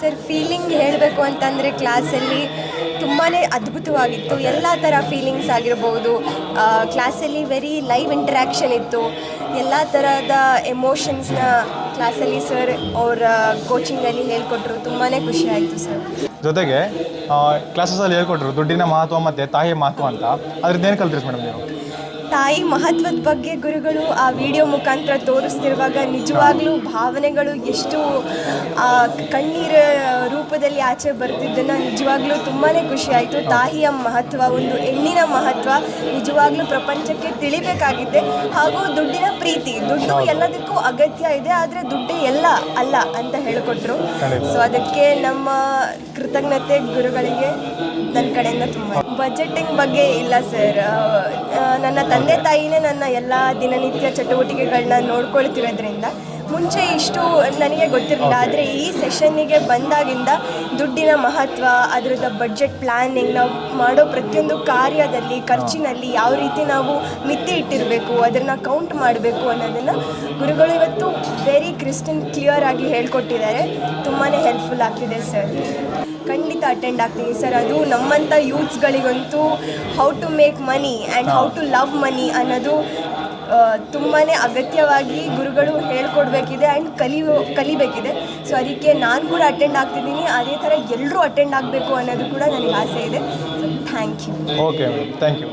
Sir feeling ಹೇಳಬೇಕು ಅಂತಂದರೆ ಕ್ಲಾಸಲ್ಲಿ ತುಂಬಾ ಅದ್ಭುತವಾಗಿತ್ತು. ಎಲ್ಲ ಥರ ಫೀಲಿಂಗ್ಸ್ ಆಗಿರ್ಬೋದು. ಕ್ಲಾಸಲ್ಲಿ ವೆರಿ ಲೈವ್ ಇಂಟ್ರ್ಯಾಕ್ಷನ್ ಇತ್ತು. ಎಲ್ಲ ಥರದ ಎಮೋಷನ್ಸ್ನ ಕ್ಲಾಸಲ್ಲಿ ಸರ್ ಅವರ ಕೋಚಿಂಗಲ್ಲಿ ಹೇಳ್ಕೊಟ್ರು. ತುಂಬಾ ಖುಷಿ ಆಯಿತು ಸರ್. ಜೊತೆಗೆ ಕ್ಲಾಸಸಲ್ಲಿ ಹೇಳ್ಕೊಟ್ರು ದುಡ್ಡಿನ ಮಹತ್ವ ಮತ್ತು ತಾಯಿಯ ಮಹತ್ವ ಅಂತ. ಅದ್ರದ್ದು ಏನು ಕಲ್ತ್ರಿ ಮೇಡಮ್ ನೀವು? ತಾಯಿ ಮಹತ್ವದ ಬಗ್ಗೆ ಗುರುಗಳು ಆ ವಿಡಿಯೋ ಮುಖಾಂತರ ತೋರಿಸ್ತಿರುವಾಗ ನಿಜವಾಗ್ಲೂ ಭಾವನೆಗಳು ಎಷ್ಟು ಕಣ್ಣೀರ ರೂಪದಲ್ಲಿ ಆಚೆ ಬರ್ತಿದ್ದನ್ನು ನಿಜವಾಗ್ಲೂ ತುಂಬಾ ಖುಷಿ ಆಯಿತು. ತಾಯಿಯ ಮಹತ್ವ, ಒಂದು ಹೆಣ್ಣಿನ ಮಹತ್ವ ನಿಜವಾಗ್ಲೂ ಪ್ರಪಂಚಕ್ಕೆ ತಿಳಿಬೇಕಾಗಿದೆ. ಹಾಗೂ ದುಡ್ಡಿನ ಪ್ರೀತಿ, ದುಡ್ಡು ಎಲ್ಲದಕ್ಕೂ ಅಗತ್ಯ ಇದೆ, ಆದರೆ ದುಡ್ಡೇ ಎಲ್ಲ ಅಲ್ಲ ಅಂತ ಹೇಳಿಕೊಟ್ರು. ಸೊ ಅದಕ್ಕೆ ನಮ್ಮ ಕೃತಜ್ಞತೆ ಗುರುಗಳಿಗೆ ನನ್ನ ಕಡೆಯಿಂದ ತುಂಬ. ಬಜೆಟಿಂಗ್ ಬಗ್ಗೆ ಇಲ್ಲ ಸರ್. ನನ್ನ ತಂದೆ ತಾಯಿನೇ ನನ್ನ ಎಲ್ಲ ದಿನನಿತ್ಯ ಚಟುವಟಿಕೆಗಳನ್ನ ನೋಡ್ಕೊಳ್ತಿರೋದ್ರಿಂದ ಮುಂಚೆ ಇಷ್ಟು ನನಗೆ ಗೊತ್ತಿರಲಿಲ್ಲ. ಆದರೆ ಈ ಸೆಷನ್ನಿಗೆ ಬಂದಾಗಿಂದ ದುಡ್ಡಿನ ಮಹತ್ವ, ಅದರದ ಬಡ್ಜೆಟ್ ಪ್ಲ್ಯಾನಿಂಗ್, ನಾವು ಮಾಡೋ ಪ್ರತಿಯೊಂದು ಕಾರ್ಯದಲ್ಲಿ ಖರ್ಚಿನಲ್ಲಿ ಯಾವ ರೀತಿ ನಾವು ಮಿತಿ ಇಟ್ಟಿರಬೇಕು, ಅದನ್ನು ಕೌಂಟ್ ಮಾಡಬೇಕು ಅನ್ನೋದನ್ನು ಗುರುಗಳು ಇವತ್ತು ವೆರಿ ಕ್ಲಿಯರ್ ಆಗಿ ಹೇಳ್ಕೊಟ್ಟಿದ್ದಾರೆ. ತುಂಬಾ ಹೆಲ್ಪ್ಫುಲ್ ಆಗ್ತಿದೆ ಸರ್. ಖಂಡಿತ ಅಟೆಂಡ್ ಆಗ್ತೀನಿ ಸರ್. ಅದು ನಮ್ಮಂಥ ಯೂತ್ಸ್ಗಳಿಗಂತೂ how to make money and how to love money ಅನ್ನೋದು ತುಂಬಾ ಅಗತ್ಯವಾಗಿ ಗುರುಗಳು ಹೇಳ್ಕೊಡ್ಬೇಕಿದೆ ಆ್ಯಂಡ್ ಕಲಿಬೇಕಿದೆ. ಸೊ ಅದಕ್ಕೆ ನಾನು ಕೂಡ ಅಟೆಂಡ್ ಆಗ್ತಿದ್ದೀನಿ. ಅದೇ ಥರ ಎಲ್ಲರೂ ಅಟೆಂಡ್ ಆಗಬೇಕು ಅನ್ನೋದು ಕೂಡ ನನಗೆ ಆಸೆ ಇದೆ. So thank you. Okay, thank you.